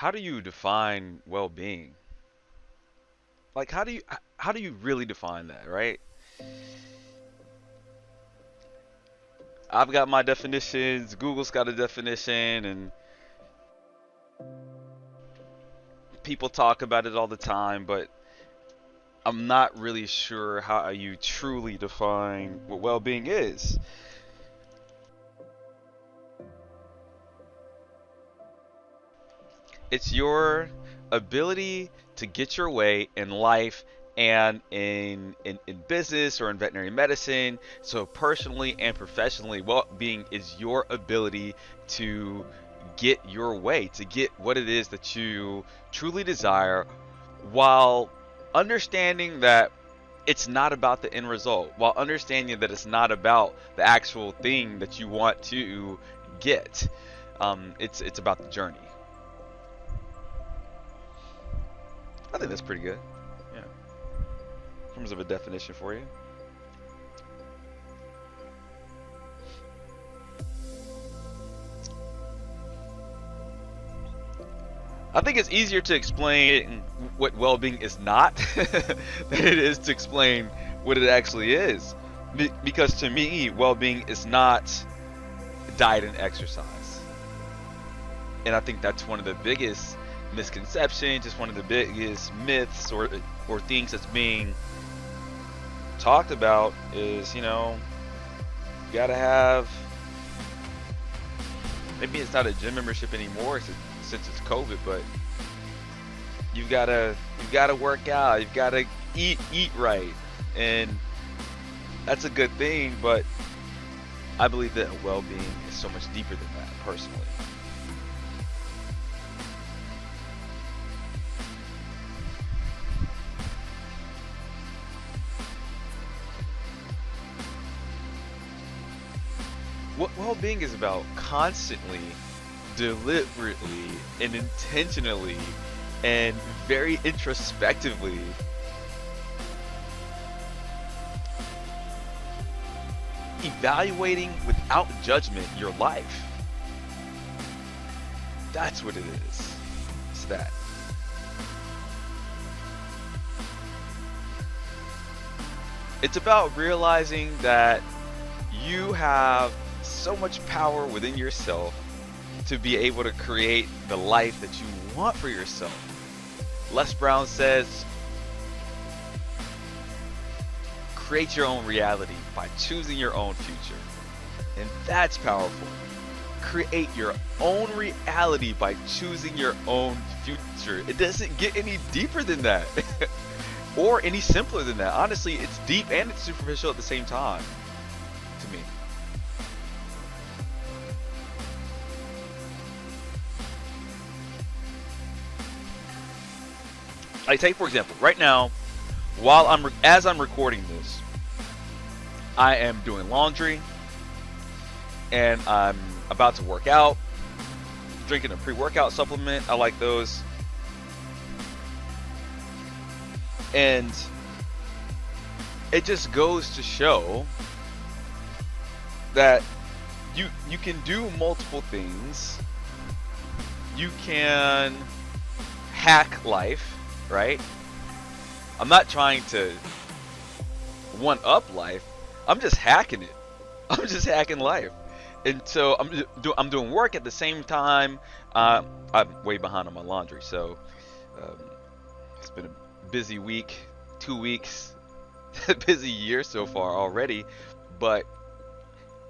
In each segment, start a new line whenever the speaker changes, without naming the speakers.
how do you define well-being? Like, how do you really define that, right? I've got my definitions, Google's got a definition, and people talk about it all the time, but I'm not really sure how you truly define what well-being is. It's your ability to get your way in life and in business or in veterinary medicine. So personally and professionally, well-being is your ability to get your way, to get what it is that you truly desire, while understanding that it's not about the end result, while understanding that it's not about the actual thing that you want to get. It's about the journey. I think that's pretty good. Yeah, in terms of a definition for you. I think it's easier to explain what well-being is not than it is to explain what it actually is. Because to me, well-being is not diet and exercise. And I think that's one of the biggest misconceptions, just one of the biggest myths or things that's being talked about is, you gotta have, maybe it's not a gym membership anymore since it's COVID, but you've gotta work out, you've gotta eat right, and that's a good thing. But I believe that well-being is so much deeper than that, personally. What well-being is about constantly, deliberately, and intentionally, and very introspectively evaluating without judgment your life. That's what it is. It's that. It's about realizing that you have so much power within yourself to be able to create the life that you want for yourself. Les Brown says, create your own reality by choosing your own future. And that's powerful. Create your own reality by choosing your own future. It doesn't get any deeper than that. Or any simpler than that. Honestly, it's deep and it's superficial at the same time, to me. Like, take for example, right now, as I'm recording this, I am doing laundry and I'm about to work out, drinking a pre-workout supplement. I like those. And it just goes to show that you can do multiple things. You can hack life, right? I'm not trying to one up life. I'm just hacking it. I'm just hacking life. And so I'm doing work at the same time. I'm way behind on my laundry, so um, it's been a busy week, 2 weeks, busy year so far already. But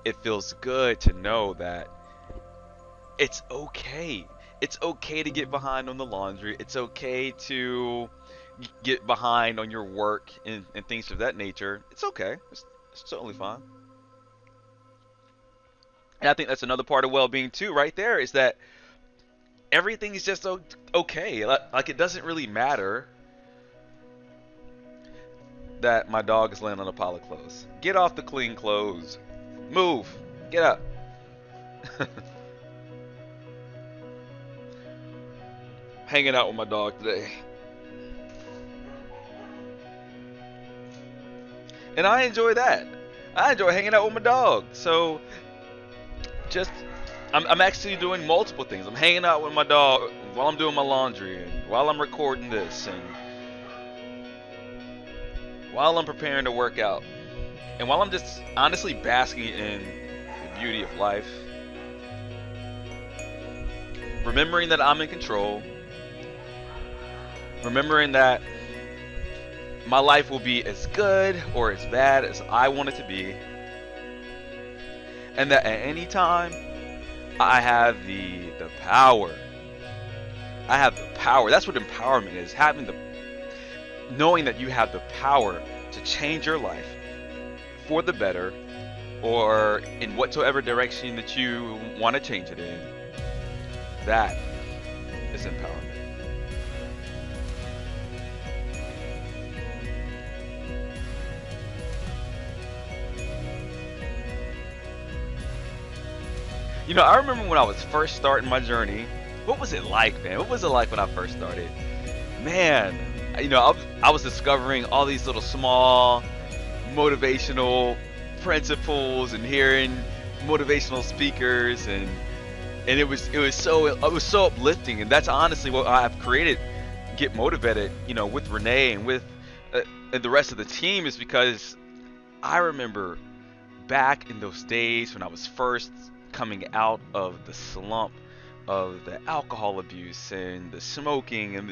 it feels good to know that it's okay. It's okay to get behind on the laundry. It's okay to get behind on your work and things of that nature. It's okay. It's totally fine. And I think that's another part of well-being too, right there, is that everything is just okay. Like it doesn't really matter that my dog is laying on a pile of clothes. Get off the clean clothes. Move. Get up. Hanging out with my dog today. And I enjoy that. I enjoy hanging out with my dog. So just I'm actually doing multiple things. I'm hanging out with my dog while I'm doing my laundry, and while I'm recording this, and while I'm preparing to work out, and while I'm just honestly basking in the beauty of life, remembering that I'm in control, remembering that my life will be as good or as bad as I want it to be, and that at any time I have the power. I have the power. That's what empowerment is. Knowing that you have the power to change your life for the better, or in whatsoever direction that you want to change it in. That is empowerment. You know, I remember when I was first starting my journey. What was it like, man? What was it like when I first started? Man, you know, I was discovering all these little small motivational principles and hearing motivational speakers, and it was so uplifting. And that's honestly what I've created, Get MotiVEted, you know, with Renee and with and the rest of the team, is because I remember back in those days when I was first coming out of the slump of the alcohol abuse and the smoking and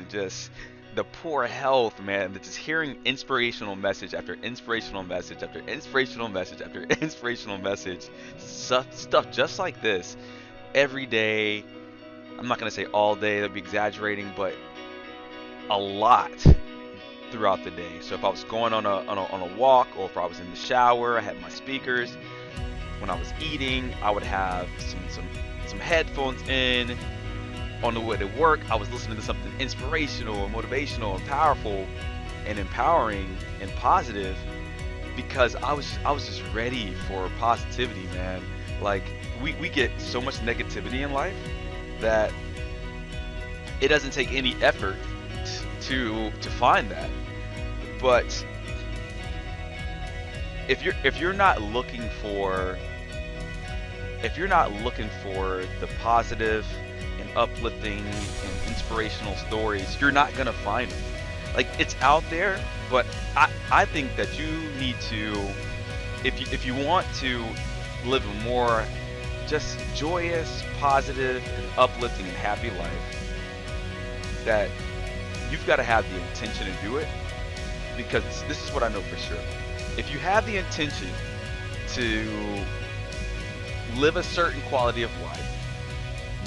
the poor health, man, just hearing inspirational message after inspirational message after inspirational message after inspirational message, stuff just like this every day. I'm not gonna say all day, that'd be exaggerating, but a lot throughout the day. So if I was going on a walk, or if I was in the shower, I had my speakers. When I was eating, I would have some headphones in. On the way to work, I was listening to something inspirational and motivational and powerful and empowering and positive, because I was just ready for positivity, man. Like, we get so much negativity in life that it doesn't take any effort to find that. But if you're not looking for the positive and uplifting and inspirational stories, you're not gonna find it. Like, it's out there, but I think that you need to, if you want to live a more just joyous, positive, and uplifting and happy life, that you've got to have the intention to do it. Because this is what I know for sure. If you have the intention to live a certain quality of life,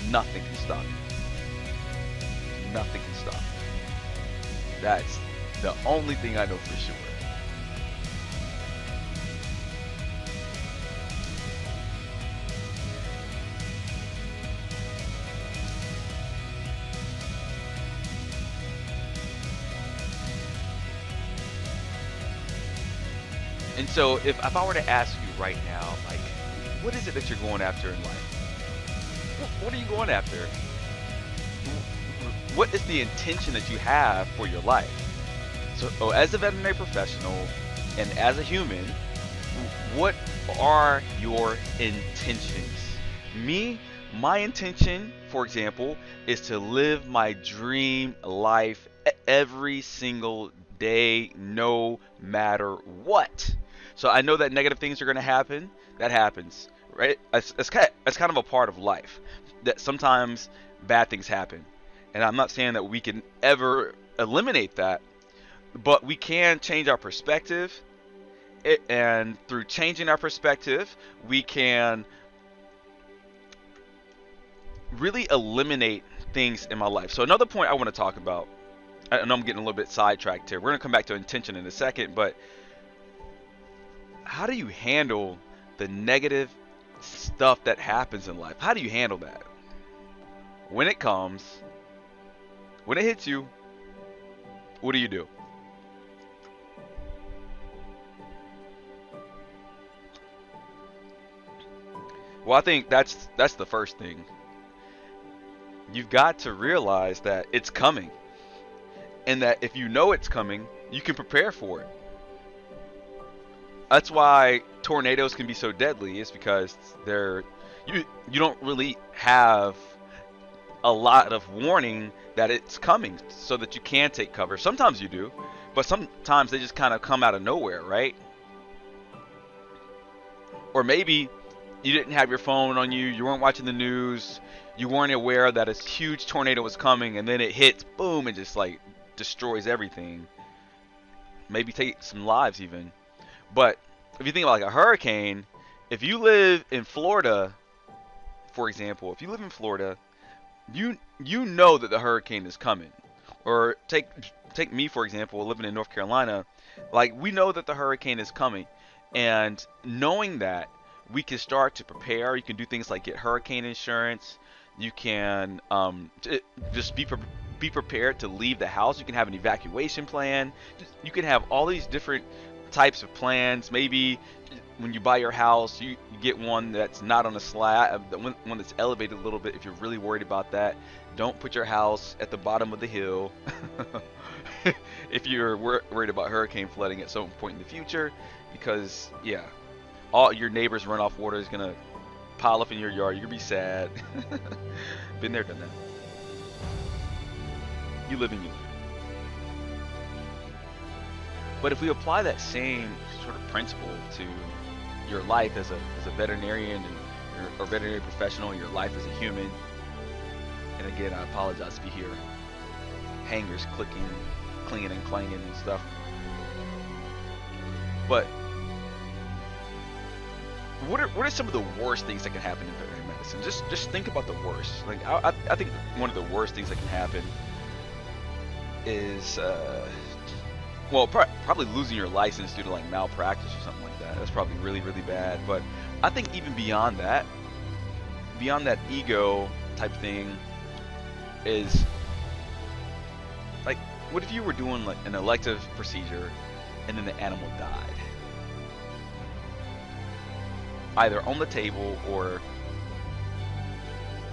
nothing can stop you. Nothing can stop you. That's the only thing I know for sure. And so if I were to ask you right now, like, what is it that you're going after in life? What are you going after? What is the intention that you have for your life? So as a veterinary professional and as a human, what are your intentions? My intention, for example, is to live my dream life every single day, no matter what. So I know that negative things are going to happen. That happens, right? It's kind of a part of life, that sometimes bad things happen. And I'm not saying that we can ever eliminate that, but we can change our perspective. And through changing our perspective, we can really eliminate things in my life. So another point I want to talk about, I know I'm getting a little bit sidetracked here. We're going to come back to intention in a second, but how do you handle the negative stuff that happens in life? How do you handle that? When it comes, when it hits you, what do you do? Well, I think that's the first thing. You've got to realize that it's coming, and that if you know it's coming, you can prepare for it. That's why tornadoes can be so deadly, is because they're you don't really have a lot of warning that it's coming so that you can take cover. Sometimes you do, but sometimes they just kind of come out of nowhere, right? Or maybe you didn't have your phone on you, you weren't watching the news, you weren't aware that a huge tornado was coming, and then it hits, boom, and just like destroys everything. Maybe take some lives even. But if you think about like a hurricane, if you live in Florida, for example, if you live in Florida, you know that the hurricane is coming. Or take me for example, living in North Carolina, like we know that the hurricane is coming, and knowing that, we can start to prepare. You can do things like get hurricane insurance. You can just be prepared to leave the house. You can have an evacuation plan. You can have all these different types of plans. Maybe when you buy your house, you get one that's not on a slab, one that's elevated a little bit if you're really worried about that. Don't put your house at the bottom of the hill if you're worried about hurricane flooding at some point in the future, because yeah, all your neighbors' runoff water is gonna pile up in your yard. You're gonna be sad. Been there, done that. You live and you learn. But if we apply that same sort of principle to your life as a veterinarian or veterinary professional, your life as a human, and again, I apologize if you hear hangers clicking, clinging and clanging and stuff. But what are some of the worst things that can happen in veterinary medicine? Just think about the worst. Like I think one of the worst things that can happen is well, probably losing your license due to like malpractice or something like that. That's probably really, really bad. But I think even beyond that ego type thing, is like, what if you were doing like an elective procedure and then the animal died, either on the table or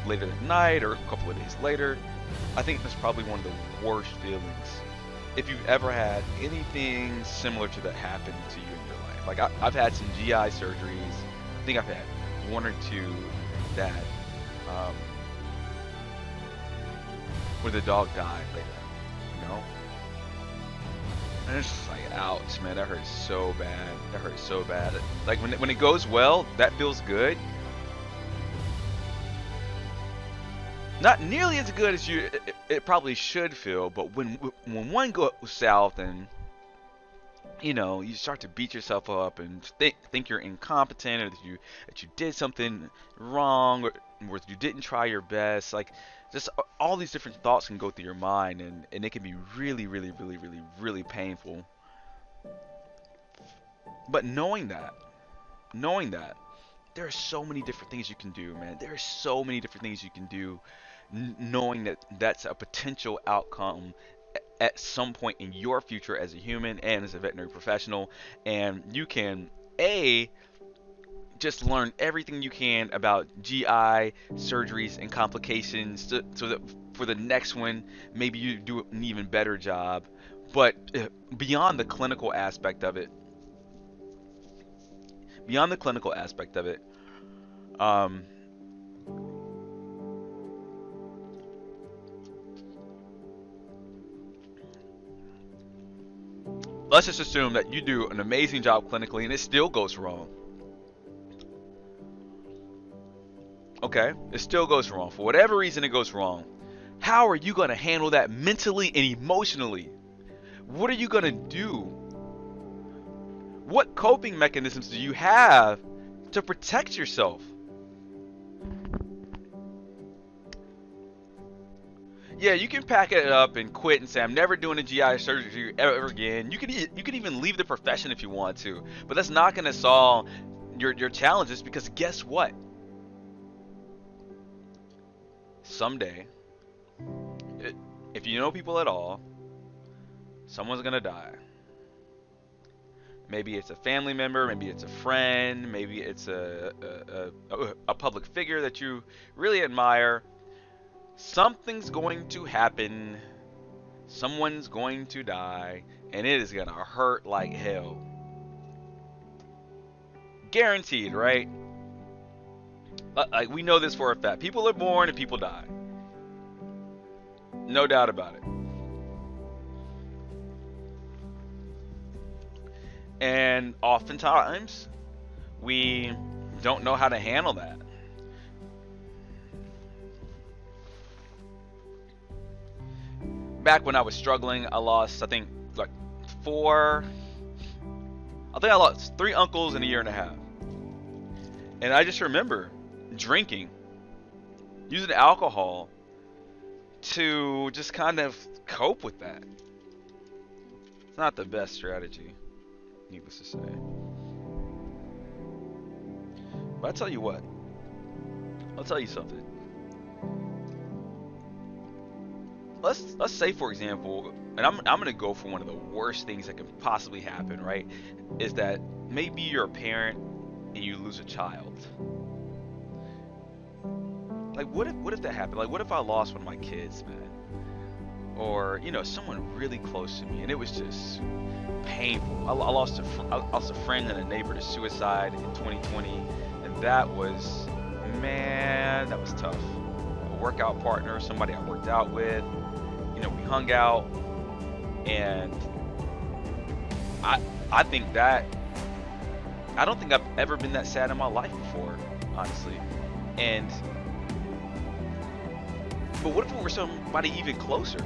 later that night or a couple of days later? I think that's probably one of the worst feelings. If you've ever had anything similar to that happen to you in your life. Like I've had some GI surgeries. I think I've had one or two that where the dog died later, you know? And it's just like, ouch, man, that hurts so bad. That hurts so bad. Like when it goes well, that feels good. Not nearly as good as it probably should feel, but when one goes south and you know, you start to beat yourself up and think you're incompetent, or that you did something wrong, or you didn't try your best, like just all these different thoughts can go through your mind, and it can be really, really, really, really, really painful. But knowing that there are so many different things you can do, man. There are so many different things you can do, knowing that that's a potential outcome at some point in your future as a human and as a veterinary professional. And you can just learn everything you can about GI surgeries and complications, so that for the next one maybe you do an even better job. But beyond the clinical aspect of it, um, let's just assume that you do an amazing job clinically and it still goes wrong. Okay, it still goes wrong. For whatever reason it goes wrong. How are you going to handle that mentally and emotionally? What are you going to do? What coping mechanisms do you have to protect yourself? Yeah, you can pack it up and quit and say, I'm never doing a GI surgery ever again. You can even leave the profession if you want to, but that's not going to solve your challenges, because guess what? Someday, if you know people at all, someone's going to die. Maybe it's a family member, maybe it's a friend, maybe it's a public figure that you really admire. Something's going to happen, someone's going to die, and it is going to hurt like hell. Guaranteed, right? Like, we know this for a fact. People are born and people die. No doubt about it. And oftentimes, we don't know how to handle that. Back when I was struggling, I lost, I think, like four. I think I lost 3 uncles in a year and a half. And I just remember drinking, using alcohol to just kind of cope with that. It's not the best strategy, needless to say. But I tell you what, I'll tell you something. Let's say, for example, and I'm gonna go for one of the worst things that can possibly happen, right? Is that maybe you're a parent and you lose a child. Like, what if that happened? Like, what if I lost one of my kids, man? Or, you know, someone really close to me, and it was just painful. I lost a friend and a neighbor to suicide in 2020, and that was, man, that was tough. A workout partner, somebody I worked out with, you know, we hung out, and I think that, I don't think I've ever been that sad in my life before, honestly. And but what if it were somebody even closer?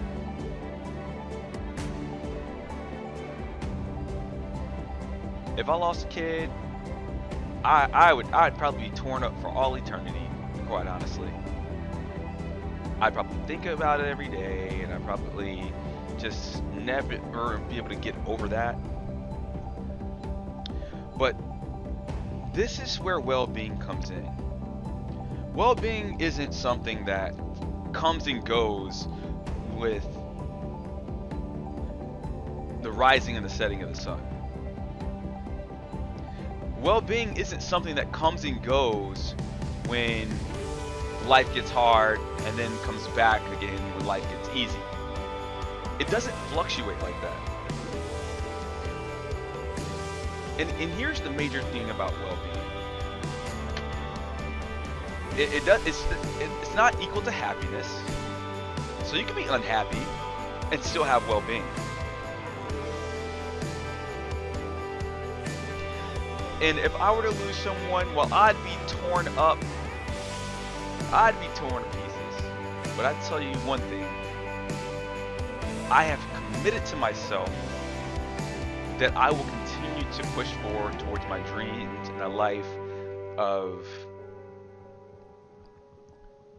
If I lost a kid, I'd probably be torn up for all eternity, quite honestly. I'd probably think about it every day, and I'd probably just never be able to get over that. But this is where well-being comes in. Well-being isn't something that comes and goes with the rising and the setting of the sun. Well-being isn't something that comes and goes when life gets hard and then comes back again when life gets easy. It doesn't fluctuate like that. And here's the major thing about well-being. It's not equal to happiness. So you can be unhappy and still have well-being. And if I were to lose someone, well, I'd be torn up. I'd be torn to pieces. But I tell you one thing. I have committed to myself that I will continue to push forward towards my dreams and a life of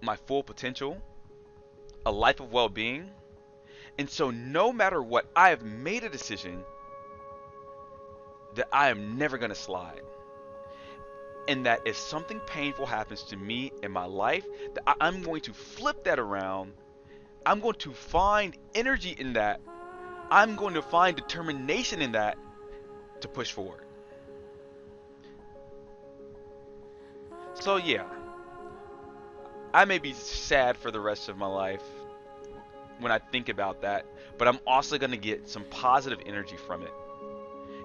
my full potential, a life of well-being. And so no matter what, I have made a decision that I am never going to slide. And that if something painful happens to me in my life, that I'm going to flip that around. I'm going to find energy in that. I'm going to find determination in that to push forward. So yeah, I may be sad for the rest of my life when I think about that, but I'm also going to get some positive energy from it.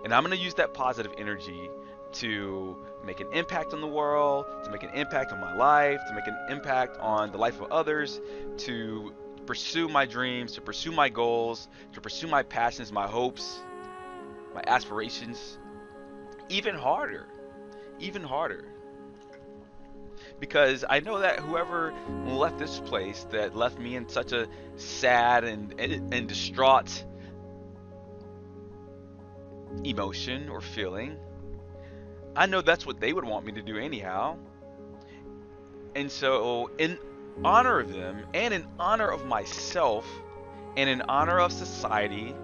And I'm going to use that positive energy to make an impact on the world, to make an impact on my life, to make an impact on the life of others, to pursue my dreams, to pursue my goals, to pursue my passions, my hopes, my aspirations, even harder. Because I know that whoever left this place, that left me in such a sad and distraught emotion or feeling, I know that's what they would want me to do anyhow. And so in honor of them, and in honor of myself, and in honor of society,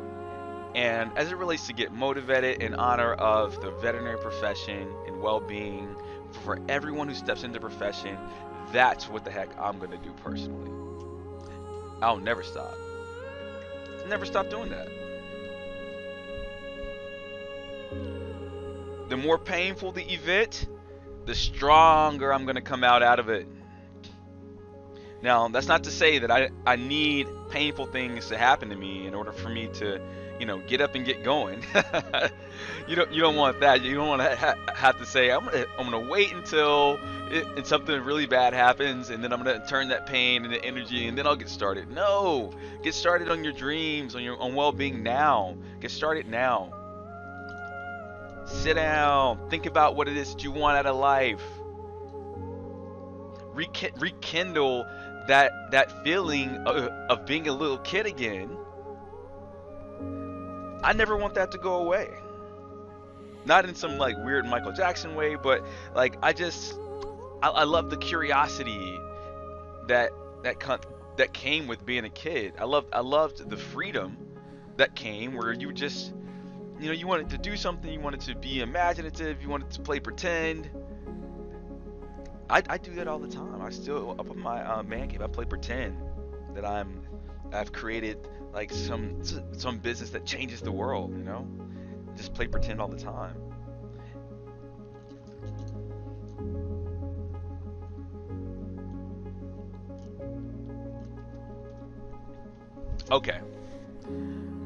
and as it relates to Get MotiVETed, in honor of the veterinary profession and well-being for everyone who steps into the profession, that's what the heck I'm going to do personally. I'll never stop. Never stop doing that. The more painful the event, the stronger I'm going to come out of it. Now, that's not to say that I need painful things to happen to me in order for me to, get up and get going. You don't want that. You don't want to have to say I'm gonna wait until something really bad happens, and then I'm gonna turn that pain into energy, and then I'll get started. No, get started on your dreams, on well-being now. Get started now. Sit down, think about what it is that you want out of life. Rekindle that feeling of being a little kid again. I never want that to go away. Not in some like weird Michael Jackson way, but like I love the curiosity that came with being a kid. I loved the freedom that came where you just you wanted to do something, you wanted to be imaginative, you wanted to play pretend. I do that all the time. I still, up in my man cave, I play pretend that I've created like some business that changes the world, Just play pretend all the time. Okay.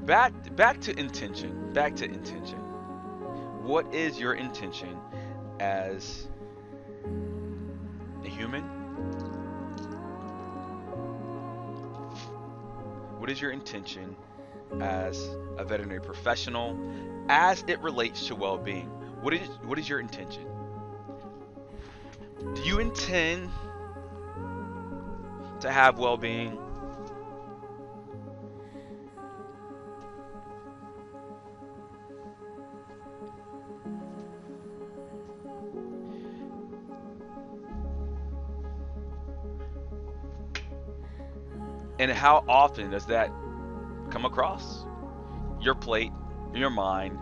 Back to intention. Back to intention. What is your intention as a human? What is your intention as a veterinary professional as it relates to well-being? What is your intention? Do you intend to have well-being? And how often does that come across your plate, your mind,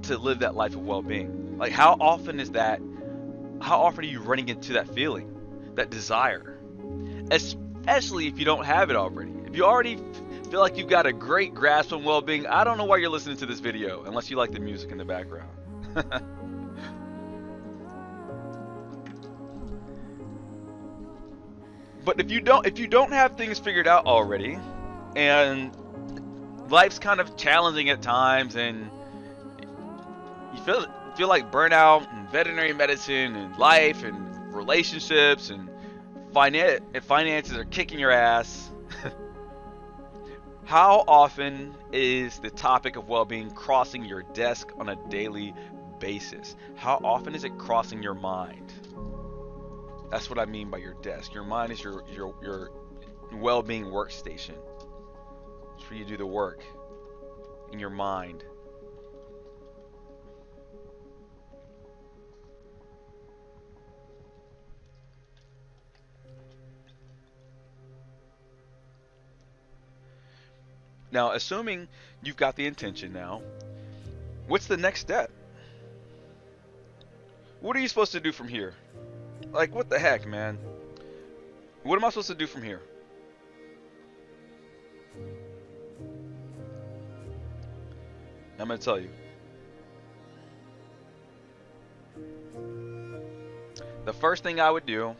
to live that life of well-being? Like, how often are you running into that feeling, that desire? Especially if you don't have it already. If you already feel like you've got a great grasp on well-being, I don't know why you're listening to this video, unless you like the music in the background. But if you don't have things figured out already, and life's kind of challenging at times, and you feel like burnout and veterinary medicine and life and relationships and finances are kicking your ass, how often is the topic of well-being crossing your desk on a daily basis? How often is it crossing your mind? That's what I mean by your desk. Your mind is your well-being workstation. It's where you do the work in your mind. Now, assuming you've got the intention now, what's the next step? What are you supposed to do from here? Like, what the heck, man? What am I supposed to do from here? I'm going to tell you. The first thing I would do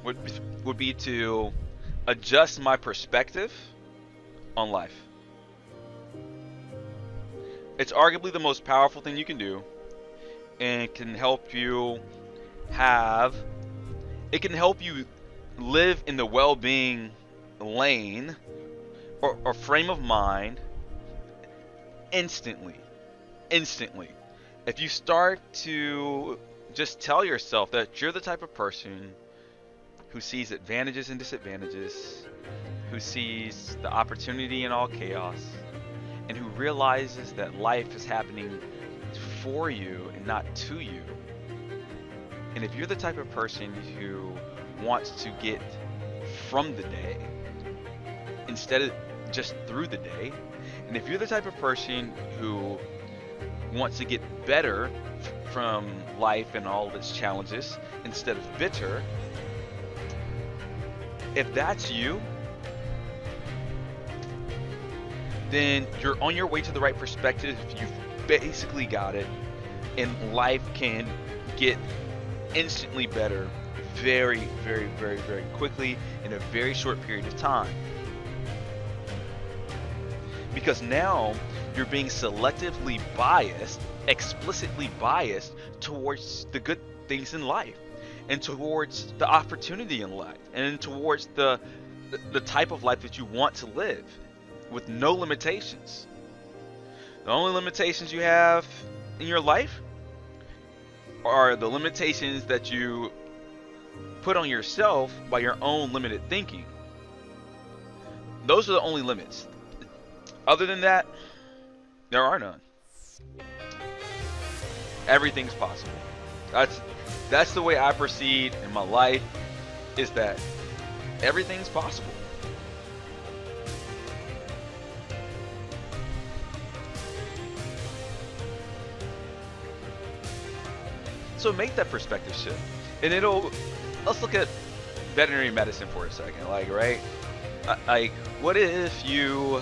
would be to adjust my perspective on life. It's arguably the most powerful thing you can do, and it can help you live in the well-being lane or frame of mind instantly. If you start to just tell yourself that you're the type of person who sees advantages and disadvantages, who sees the opportunity in all chaos, and who realizes that life is happening for you and not to you. And if you're the type of person who wants to get from the day instead of just through the day, and if you're the type of person who wants to get better from life and all of its challenges instead of bitter, if that's you, then you're on your way to the right perspective. You've basically got it. and life can get instantly better very, very, very, very quickly in a very short period of time. Because now you're being selectively biased, explicitly biased towards the good things in life, and towards the opportunity in life, and towards the type of life that you want to live with no limitations. The only limitations you have in your life are the limitations that you put on yourself by your own limited thinking. Those are the only limits. Other than that, there are none. Everything's possible. That's the way I proceed in my life, is that everything's possible. So make that perspective shift. And let's look at veterinary medicine for a second. Like, right? Like, what if you,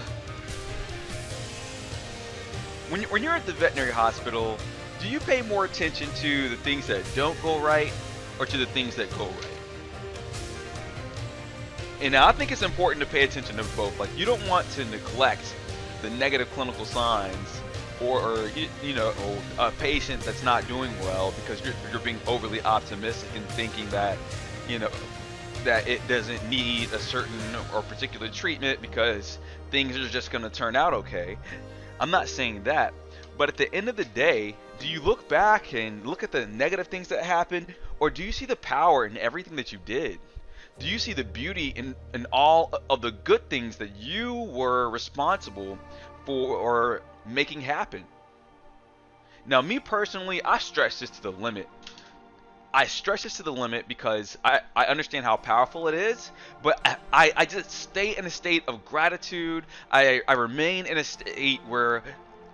when you're at the veterinary hospital, do you pay more attention to the things that don't go right or to the things that go right? And I think it's important to pay attention to both. Like, you don't want to neglect the negative clinical signs or a patient that's not doing well because you're being overly optimistic and thinking that, that it doesn't need a certain or particular treatment because things are just going to turn out okay. I'm not saying that. But at the end of the day, do you look back and look at the negative things that happened, or do you see the power in everything that you did? Do you see the beauty in all of the good things that you were responsible for or making happen? Now, me personally, I stretch this to the limit. I stretch this to the limit because I understand how powerful it is, but I just stay in a state of gratitude. I remain in a state where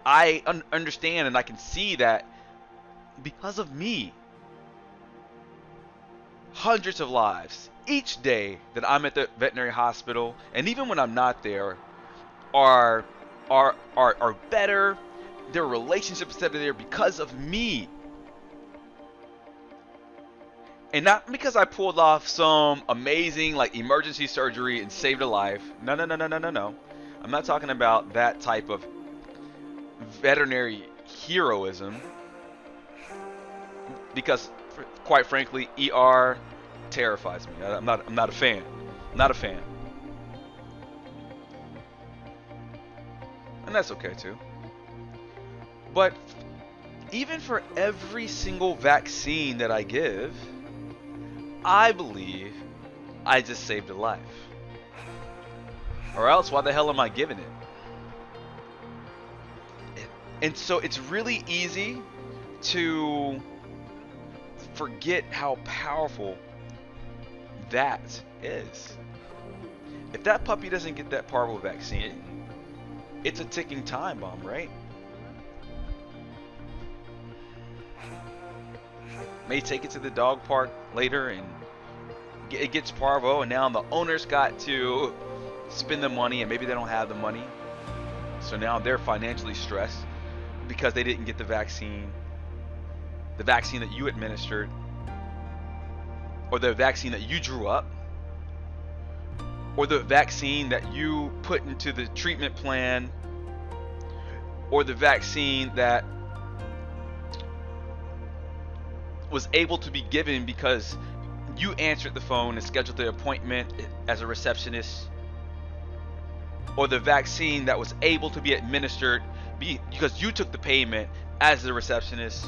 I understand and I can see that because of me, hundreds of lives each day that I'm at the veterinary hospital, and even when I'm not there, are better. Their relationships that are there because of me. And not because I pulled off some amazing like emergency surgery and saved a life. No. I'm not talking about that type of veterinary heroism. Because quite frankly, ER terrifies me. I'm not a fan. Not a fan. And that's okay too. But even for every single vaccine that I give, I believe I just saved a life. Or else, why the hell am I giving it? And so it's really easy to forget how powerful that is. If that puppy doesn't get that parvo vaccine, it's a ticking time bomb, right? May take it to the dog park later and it gets parvo, and now the owner's got to spend the money, and maybe they don't have the money, so now they're financially stressed because they didn't get the vaccine that you administered, or the vaccine that you drew up, or the vaccine that you put into the treatment plan, or the vaccine that was able to be given because you answered the phone and scheduled the appointment as a receptionist, or the vaccine that was able to be administered because you took the payment as the receptionist,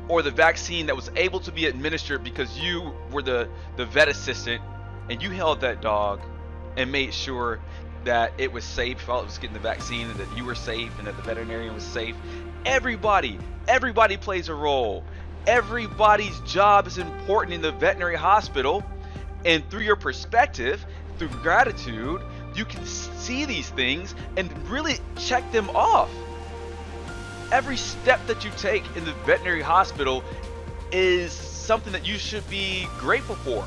or the vaccine that was able to be administered because you were the vet assistant and you held that dog and made sure that it was safe while it was getting the vaccine, and that you were safe and that the veterinarian was safe. Everybody plays a role. Everybody's job is important in the veterinary hospital, and through your perspective, through gratitude, you can see these things and really check them off. Every step that you take in the veterinary hospital is something that you should be grateful for.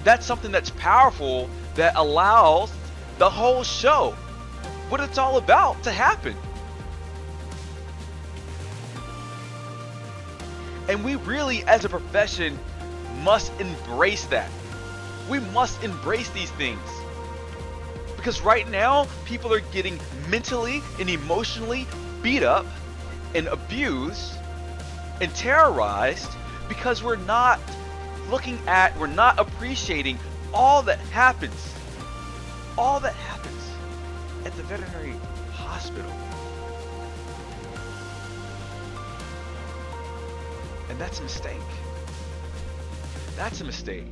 That's something that's powerful, that allows the whole show, what it's all about, to happen. And we really, as a profession, must embrace that. We must embrace these things. Because right now, people are getting mentally and emotionally beat up and abused and terrorized because we're not appreciating all that happens at the veterinary hospital. And that's a mistake. That's a mistake.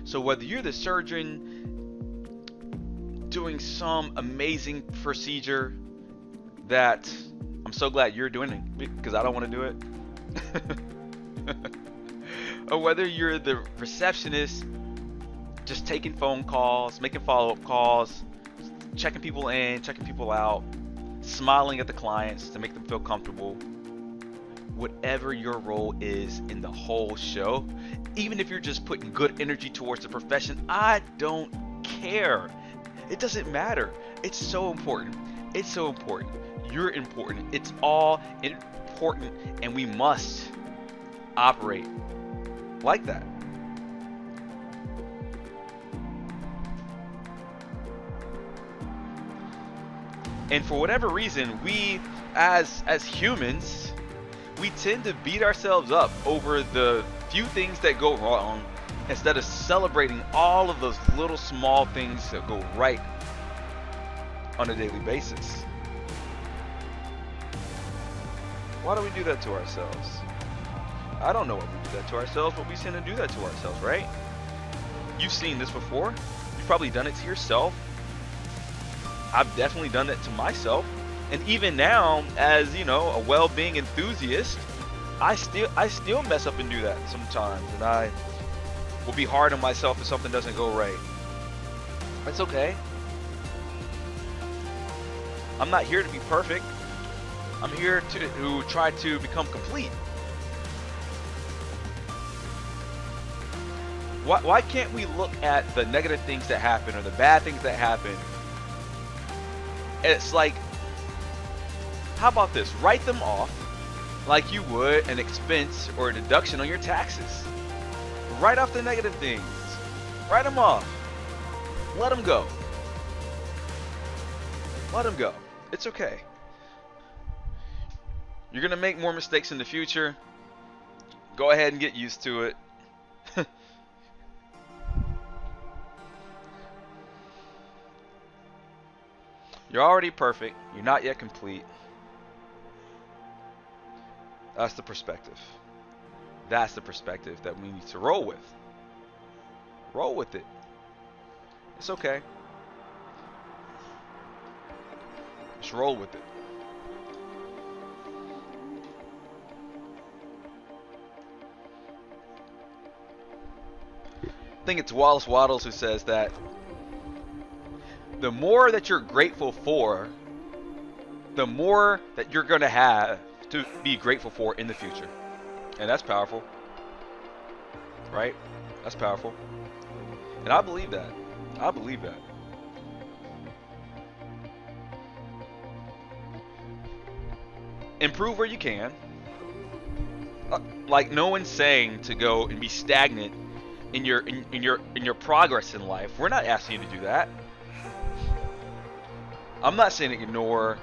So whether you're the surgeon doing some amazing procedure that I'm so glad you're doing it because I don't want to do it, or whether you're the receptionist just taking phone calls, making follow-up calls, checking people in, checking people out, smiling at the clients to make them feel comfortable, whatever your role is in the whole show, even if you're just putting good energy towards the profession, I don't care. It doesn't matter. It's so important. It's so important. You're important. It's all important, and we must operate like that. And for whatever reason, we as humans, we tend to beat ourselves up over the few things that go wrong instead of celebrating all of those little small things that go right on a daily basis. Why do we do that to ourselves? I don't know why we do that to ourselves, but we tend to do that to ourselves, right? You've seen this before. You've probably done it to yourself. I've definitely done it to myself. And even now, as you know, a well-being enthusiast, I still mess up and do that sometimes, and I will be hard on myself if something doesn't go right. That's okay. I'm not here to be perfect. I'm here to try to become complete. Why can't we look at the negative things that happen or the bad things that happen? It's like, how about this? Write them off like you would an expense or a deduction on your taxes. Write off the negative things. Write them off. Let them go. Let them go. It's okay. You're going to make more mistakes in the future. Go ahead and get used to it. You're already perfect. You're not yet complete. That's the perspective. That's the perspective that we need to roll with. Roll with it. It's okay. Just roll with it. I think it's Wallace Waddles who says that the more that you're grateful for, the more that you're going to have to be grateful for in the future. And that's powerful. Right? That's powerful. And I believe that. I believe that. Improve where you can. Like no one's saying to go and be stagnant in your progress in life. We're not asking you to do that. I'm not saying ignore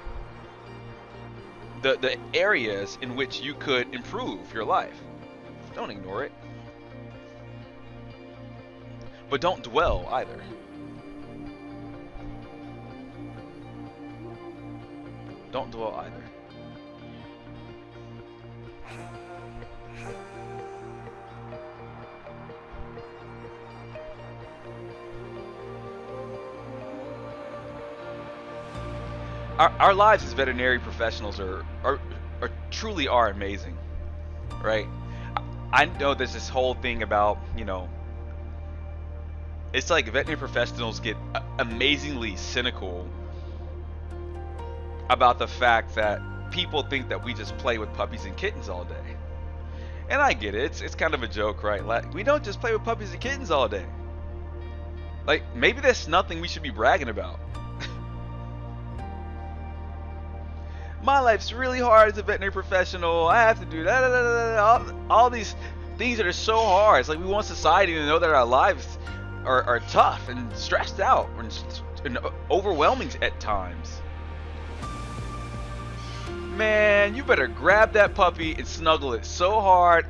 the areas in which you could improve your life. Don't ignore it. But don't dwell either. Don't dwell either. Our lives as veterinary professionals are truly are amazing, right? I know there's this whole thing about, you know, it's like veterinary professionals get amazingly cynical about the fact that people think that we just play with puppies and kittens all day. And I get it. It's kind of a joke, right? Like, we don't just play with puppies and kittens all day. Like, maybe that's nothing we should be bragging about. My life's really hard as a veterinary professional. I have to do that, all these things that are so hard. It's like we want society to know that our lives are tough and stressed out and overwhelming at times. Man, you better grab that puppy and snuggle it so hard.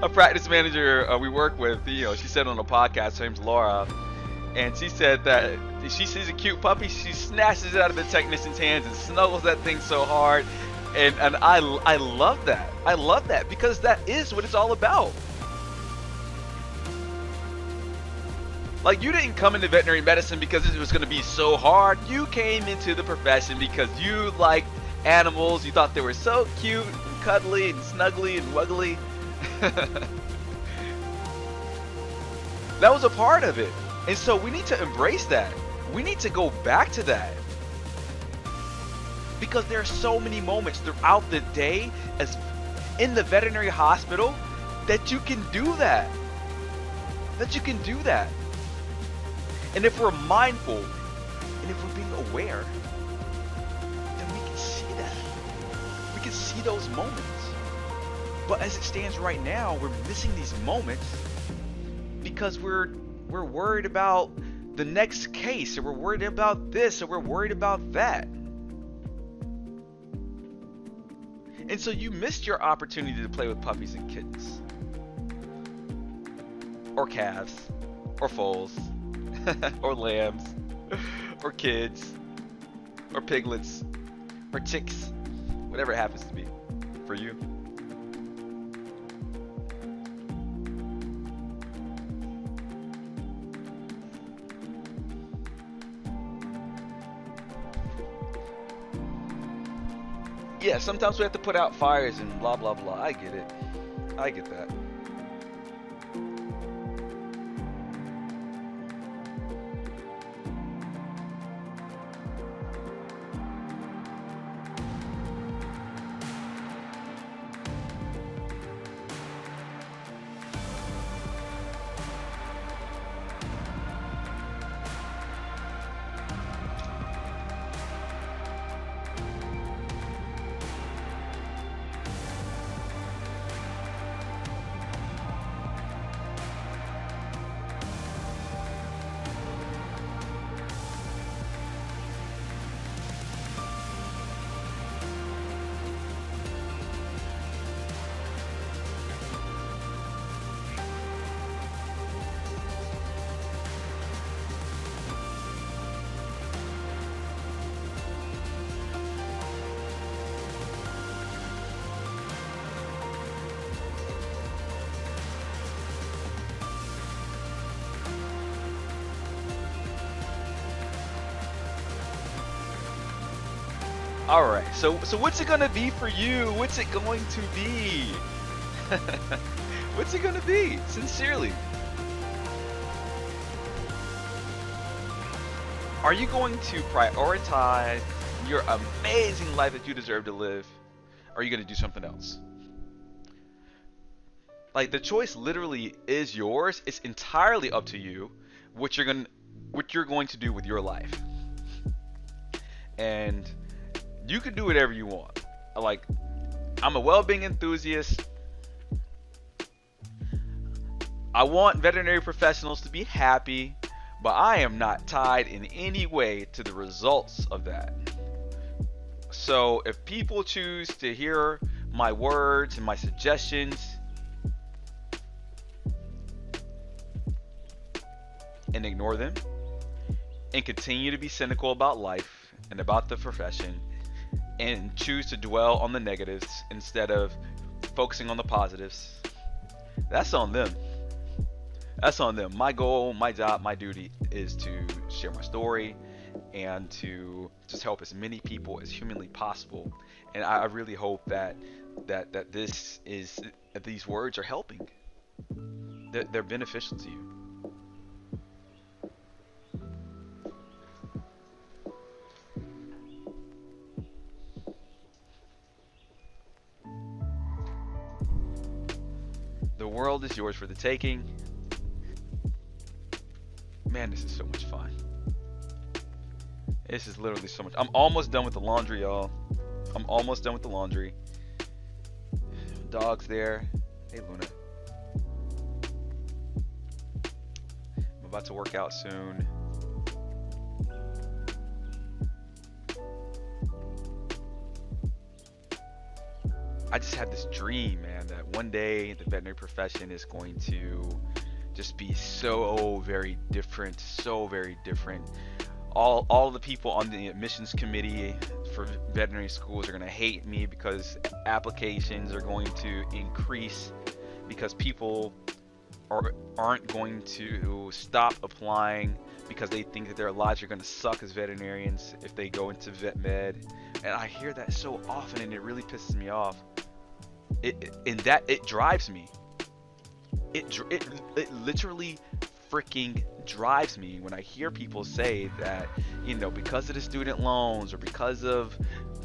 A practice manager we work with, she said on a podcast, her name's Laura, and she said that if she sees a cute puppy, she snatches it out of the technician's hands and snuggles that thing so hard. And I love that. I love that because that is what it's all about. Like, you didn't come into veterinary medicine because it was going to be so hard. You came into the profession because you liked animals. You thought they were so cute and cuddly and snuggly and wuggly. That was a part of it. And so we need to embrace that. We need to go back to that. Because there are so many moments throughout the day as in the veterinary hospital that you can do that. That you can do that. And if we're mindful, and if we're being aware, then we can see that. We can see those moments. But as it stands right now, we're missing these moments because we're worried about the next case, or we're worried about this, or we're worried about that. And so you missed your opportunity to play with puppies and kittens. Or calves. Or foals. Or lambs. Or kids. Or piglets. Or chicks. Whatever it happens to be for you. Yeah, sometimes we have to put out fires and blah blah blah. I get it. I get that. Alright, so what's it gonna be for you? What's it going to be? What's it gonna be? Sincerely. Are you going to prioritize your amazing life that you deserve to live? Or are you gonna do something else? Like, the choice literally is yours. It's entirely up to you what you're going to do with your life. And you can do whatever you want. Like, I'm a well-being enthusiast. I want veterinary professionals to be happy, but I am not tied in any way to the results of that. So if people choose to hear my words and my suggestions and ignore them and continue to be cynical about life and about the profession, and choose to dwell on the negatives instead of focusing on the positives, that's on them. That's on them. My goal, my job, my duty is to share my story and to just help as many people as humanly possible. And I really hope that these words are helping. They're beneficial to you. The world is yours for the taking. Man, this is so much fun. This is literally so much. I'm almost done with the laundry, y'all. I'm almost done with the laundry. Dog's there. Hey, Luna. I'm about to work out soon. I just had this dream, man, that one day the veterinary profession is going to just be so very different, so very different. All the people on the admissions committee for veterinary schools are going to hate me because applications are going to increase, because people aren't going to stop applying because they think that their lives are going to suck as veterinarians if they go into vet med. And I hear that so often, and it really pisses me off. It drives me. It literally freaking drives me when I hear people say that, you know, because of the student loans or because of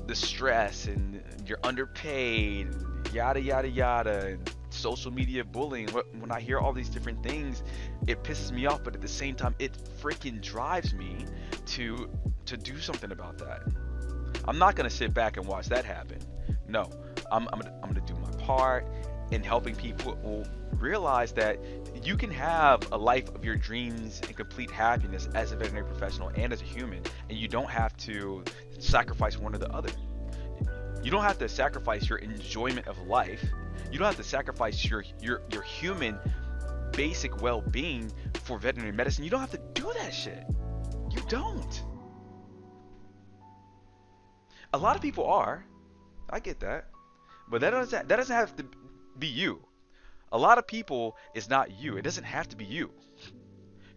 the stress and you're underpaid, yada yada yada, and social media bullying. When I hear all these different things, it pisses me off, but at the same time it freaking drives me to do something about that. I'm not gonna sit back and watch that happen. No, I'm gonna do my part in helping people realize that you can have a life of your dreams and complete happiness as a veterinary professional and as a human, and you don't have to sacrifice one or the other. You don't have to sacrifice your enjoyment of life. You don't have to sacrifice your human basic well-being for veterinary medicine. You don't have to do that shit. You don't. A lot of people are. I get that. But that doesn't have to be you. A lot of people is not you. It doesn't have to be you.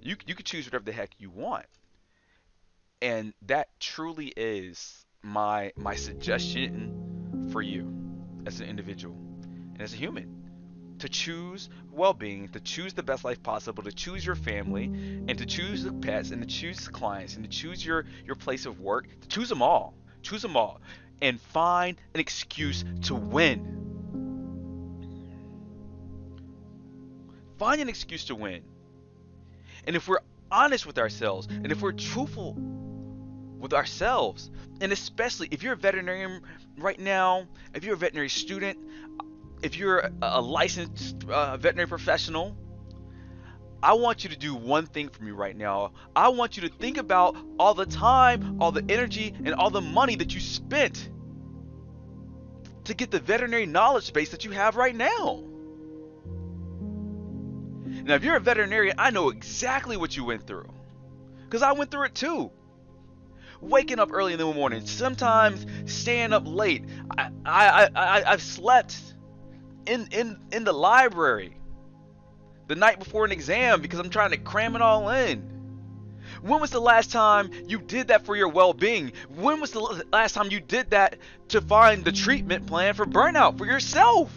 You can choose whatever the heck you want. And that truly is my suggestion for you as an individual and as a human. To choose well-being, to choose the best life possible, to choose your family, and to choose the pets, and to choose the clients, and to choose your place of work, to choose them all. Choose them all. And find an excuse to win. Find an excuse to win. And if we're honest with ourselves, and if we're truthful with ourselves, and especially if you're a veterinarian right now, if you're a veterinary student, if you're a licensed veterinary professional, I want you to do one thing for me right now. I want you to think about all the time, all the energy, and all the money that you spent to get the veterinary knowledge base that you have right now. Now, if you're a veterinarian, I know exactly what you went through, because I went through it too. Waking up early in the morning, sometimes staying up late. I've slept in the library the night before an exam because I'm trying to cram it all in. When was the last time you did that for your well-being? When was the last time you did that to find the treatment plan for burnout for yourself?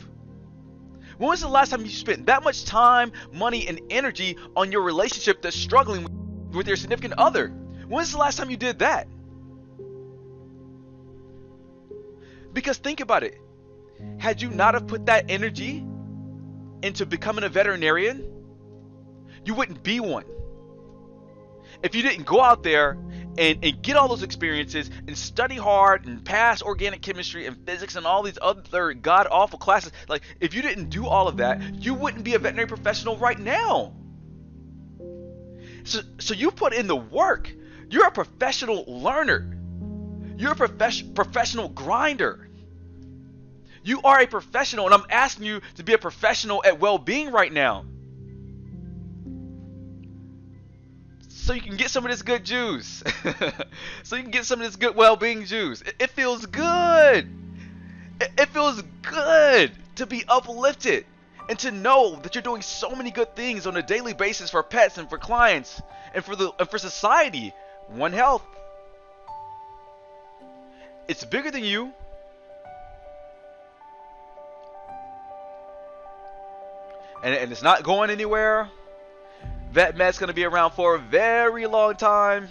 When was the last time you spent that much time, money, and energy on your relationship that's struggling with your significant other? When was the last time you did that? Because think about it. Had you not have put that energy into becoming a veterinarian, you wouldn't be one. If you didn't go out there and get all those experiences and study hard and pass organic chemistry and physics and all these other god-awful classes, like if you didn't do all of that, you wouldn't be a veterinary professional right now. So you put in the work. You're a professional learner. You're a professional grinder. You are a professional, and I'm asking you to be a professional at well-being right now. So you can get some of this good juice. So you can get some of this good well-being juice. It feels good. It feels good to be uplifted and to know that you're doing so many good things on a daily basis for pets and for clients and for society. One Health. It's bigger than you. And it's not going anywhere. VetMed's going to be around for a very long time.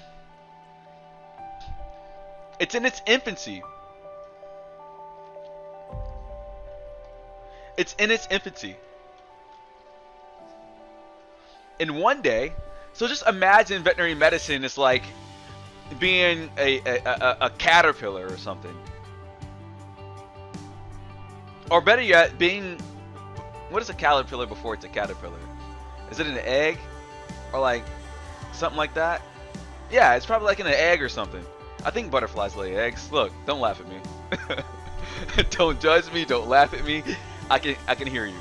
It's in its infancy. It's in its infancy. And one day, so just imagine veterinary medicine is like, being a caterpillar or something. Or better yet, being, what is a caterpillar before it's a caterpillar? Is it an egg? Or like, something like that? Yeah, it's probably like in an egg or something. I think butterflies lay eggs. Look, don't laugh at me. Don't judge me, don't laugh at me. I can hear you.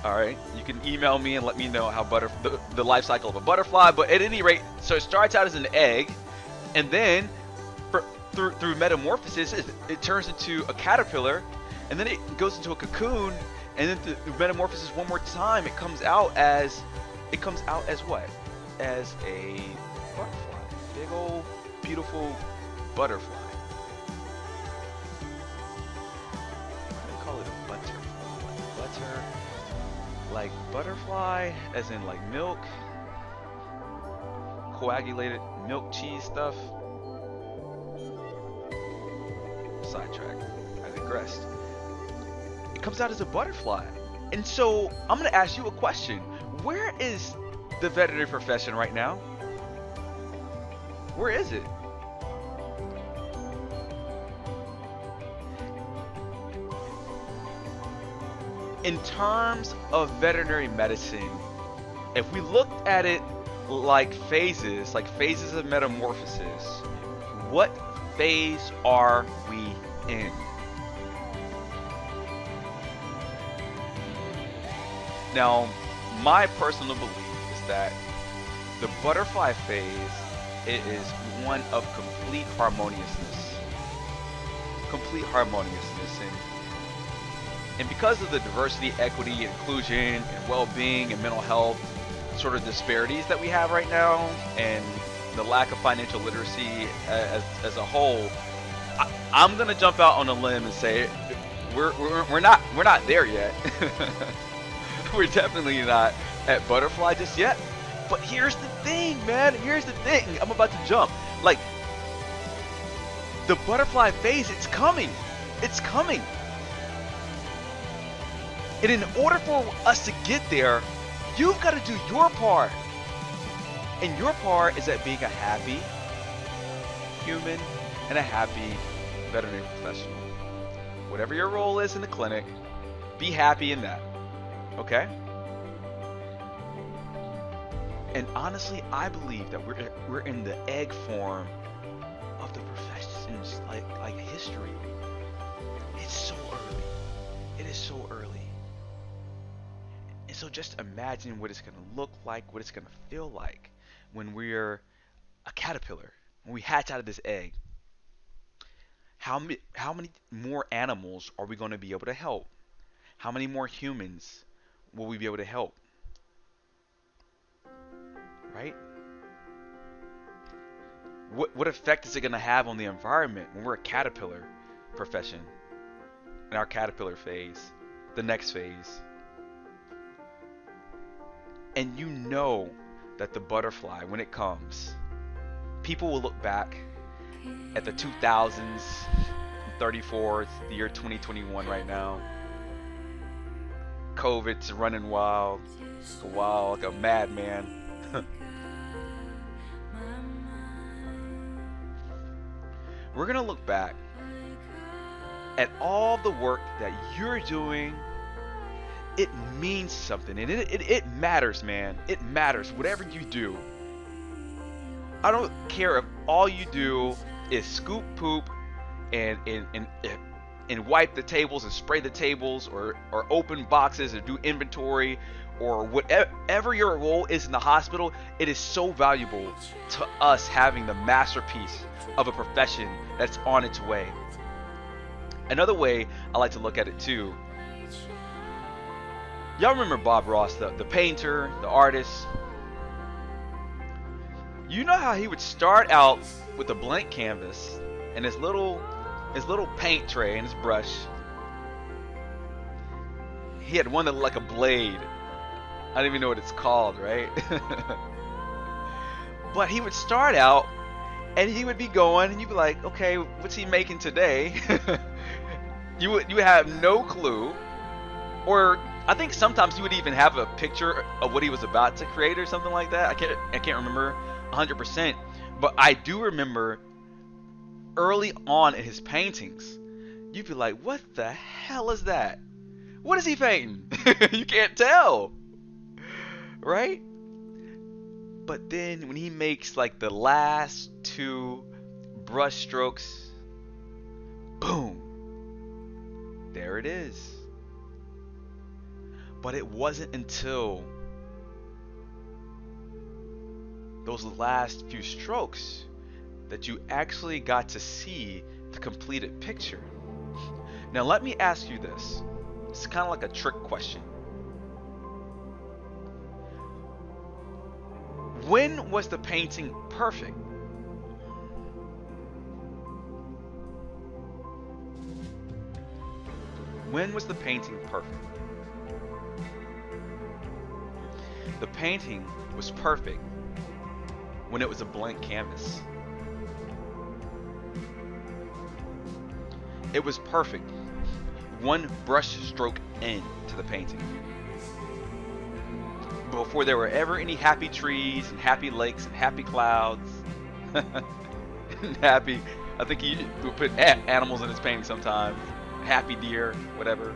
Alright, you can email me and let me know how the life cycle of a butterfly, but at any rate, so it starts out as an egg, and then through metamorphosis, it turns into a caterpillar, and then it goes into a cocoon, and then through metamorphosis one more time, it comes out as what? As a butterfly. Big old beautiful butterfly. Why do they call it a butterfly? Like butter, like butterfly, as in like milk, coagulated milk cheese stuff. Sidetracked. I digressed. It comes out as a butterfly. And so I'm going to ask you a question. Where is the veterinary profession right now? Where is it? In terms of veterinary medicine, if we looked at it like phases of metamorphosis, what phase are we in? Now, my personal belief is that the butterfly phase, it is one of complete harmoniousness. Complete harmoniousness. And because of the diversity, equity, inclusion, and well-being and mental health sort of disparities that we have right now, and the lack of financial literacy as a whole, I'm gonna jump out on a limb and say we're not there yet. We're definitely not at butterfly just yet. But here's the thing, man. Here's the thing. I'm about to jump. Like, the butterfly phase, it's coming. It's coming. And in order for us to get there, you've got to do your part. And your part is at being a happy human and a happy veterinary professional. Whatever your role is in the clinic, be happy in that. Okay? And honestly, I believe that we're in the egg form of the profession's like history. It's so early. It is so early. And so just imagine what it's going to look like, what it's going to feel like when we're a caterpillar, when we hatch out of this egg. How many more animals are we going to be able to help? How many more humans will we be able to help? Right? What effect is it going to have on the environment when we're a caterpillar profession in our caterpillar phase, the next phase? And you know that the butterfly, when it comes, people will look back at the 2000s, 34, it's the year 2021 right now. COVID's running wild, like a madman. We're gonna look back at all the work that you're doing. It means something, and it matters, man. It matters, whatever you do. I don't care if all you do is scoop poop and wipe the tables and spray the tables, or open boxes or do inventory, or whatever your role is in the hospital. It is so valuable to us having the masterpiece of a profession that's on its way. Another way I like to look at it too, y'all remember Bob Ross, the painter, the artist? You know how he would start out with a blank canvas and his little paint tray and his brush. He had one that looked like a blade. I don't even know what it's called, right? But he would start out and he would be going, and you'd be like, okay, what's he making today? you would have no clue. Or I think sometimes you would even have a picture of what he was about to create or something like that. I can't remember 100%. But I do remember early on in his paintings, you'd be like, what the hell is that? What is he painting? You can't tell, right? But then when he makes like the last two brush strokes, boom, there it is. But it wasn't until those last few strokes that you actually got to see the completed picture. Now let me ask you this. It's kind of like a trick question. When was the painting perfect? When was the painting perfect? The painting was perfect when it was a blank canvas. It was perfect one brush stroke in to the painting. Before there were ever any happy trees and happy lakes and happy clouds and happy, I think he would put animals in his painting sometimes, happy deer, whatever.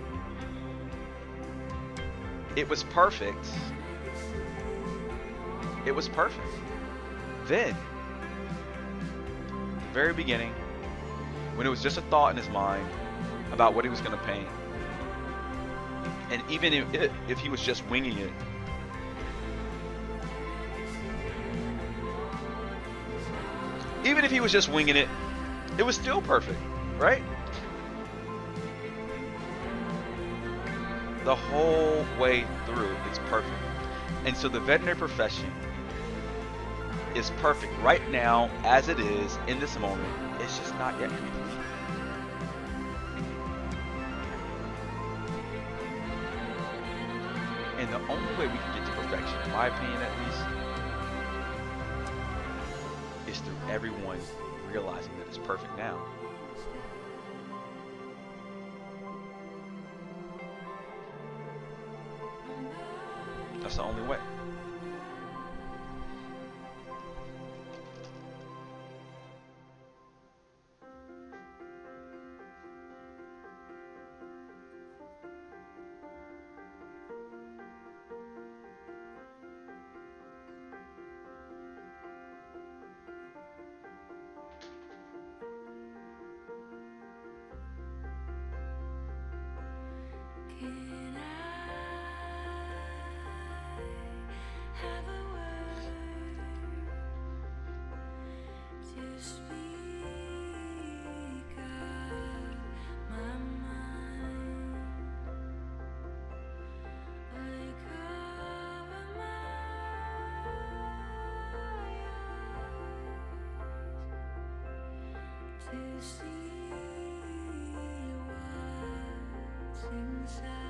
It was perfect. It was perfect. Then, at the very beginning, when it was just a thought in his mind about what he was going to paint, and even if he was just winging it, even if he was just winging it, it was still perfect, right? The whole way through, it's perfect. And so the veterinary profession is perfect right now as it is in this moment. It's just not yet complete. And the only way we can get to perfection, in my opinion at least, is through everyone realizing that it's perfect now. That's the only way.
To see what's inside.